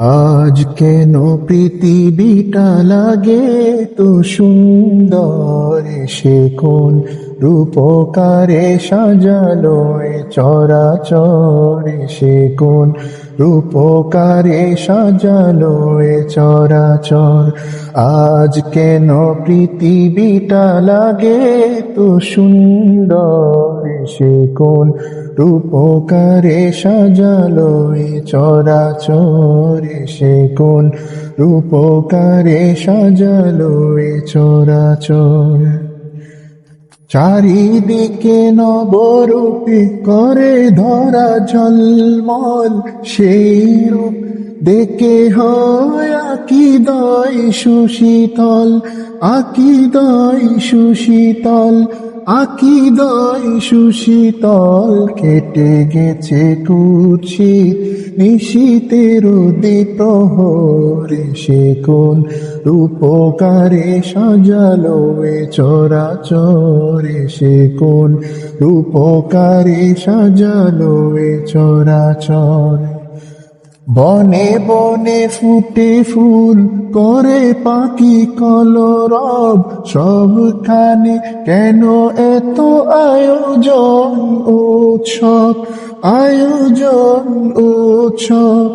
আজ কেন পৃথিবীটা লাগে তো সুন্দর, সে কোন রূপকারে সাজালো এ চরাচর, সে কোন রূপকারে সাজালো এ চরাচর। আজ কেন পৃথিবীটা লাগে তো সুন্দর, সে কোন রূপকারে সাজালো এ চরাচর, সে কোন রূপকারে সাজালো এ চরাচর। চারিদিকে নবরূপে করে ধরা ঝলমল, সেই রূপ দেখে হয় আকিদয় সুশীতল, আকিদয় সুশীতল, আকিদয় সুশীতল। কেটে গেছে কুৎসিত নিশীতের দ্বিপ্রহরে, সে কোন রূপকারে সাজালো এ চরাচরে, সে কোন রূপকারে সাজালো এ চরাচর। বনে বনে ফুটে ফুল করে পাখি কলরব, সবখানে কেন এত আয়োজন উৎসব, আয়োজন উৎসব,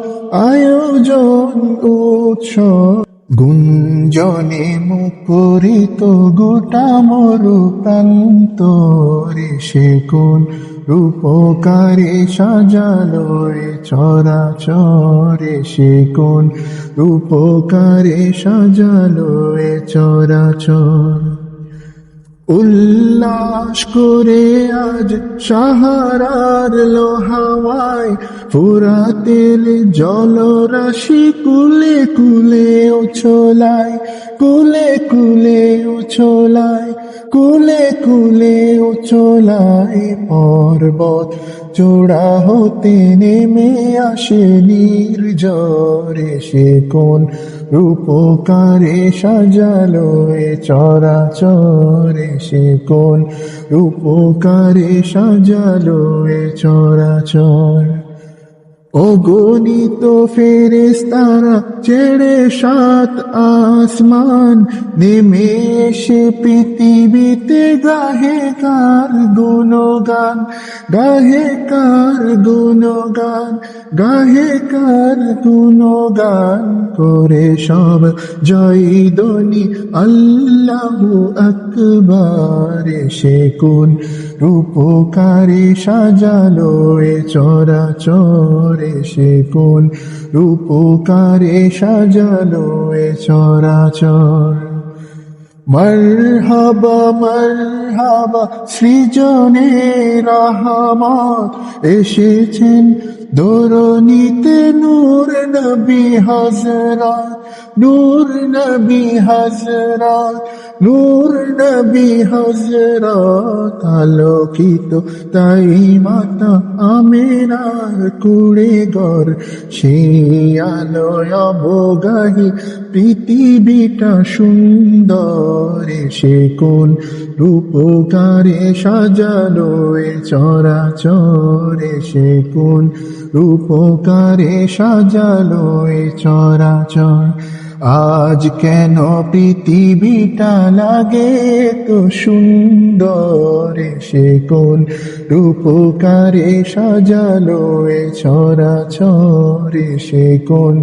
আয়োজন উৎসব। গুঞ্জনে মুখরিত গোটা মরু প্রান্তরে, সে কোন রূপকারে সাজালো এ চরাচরে, সে কোন রূপকারে সাজালো এ চরাচর। উল্লাস করে আজ সাহারার লোহাওয়ায়, ফুরাতের জলরাশি কুলে কুলে উছলায়, কুলে কুলে উছলায়, কুলে কুলে উছলায়। পর্বত চূড়া হতে নেমে আসে নির্ঝরে, সে কোন রূপকারে সাজালো এ চরাচরে, সে কোন রূপকারে সাজালো এ চরাচর। অগণিত ফেরেশতারা ছেড়ে সাত আসমান, নেমে এসে পৃথিবীতে গাহে কার গুণগান, গাহে কার গুণগান, গাহে কার গুণগান। করে সব জয়ধ্বনি আল্লাহু আকবার, সে কোন রূপকারে সাজালো এ চরাচরে, সে কোন রূপকারে সাজালো এ চরাচর। মরহাবা মরহাবা সৃজনে রহমত, এসেছেন ধরণীতে নূর নবী হযরত, নূর নবী হযরত, নূর নবী হযরত। আলোকিত তাই মাতা আমেনার কুড়ে ঘর, সেই আলোয় অবগাহী পৃথিবীটা সুন্দর, সে কোন রূপকারে সাজালো এ চরাচরে, সে কোন রূপকারে সাজালো এ চরাচর। আজ কেন পৃথিবীটা লাগে তো সুন্দর, সে কোন রূপকারে সাজালো এ চরাচরে, সে কোন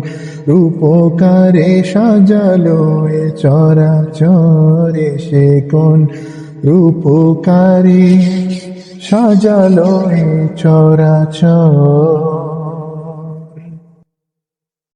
রূপকারে সাজালো এ চরাচরে, সে কোন রূপকারে সাজালো এ চরাচর।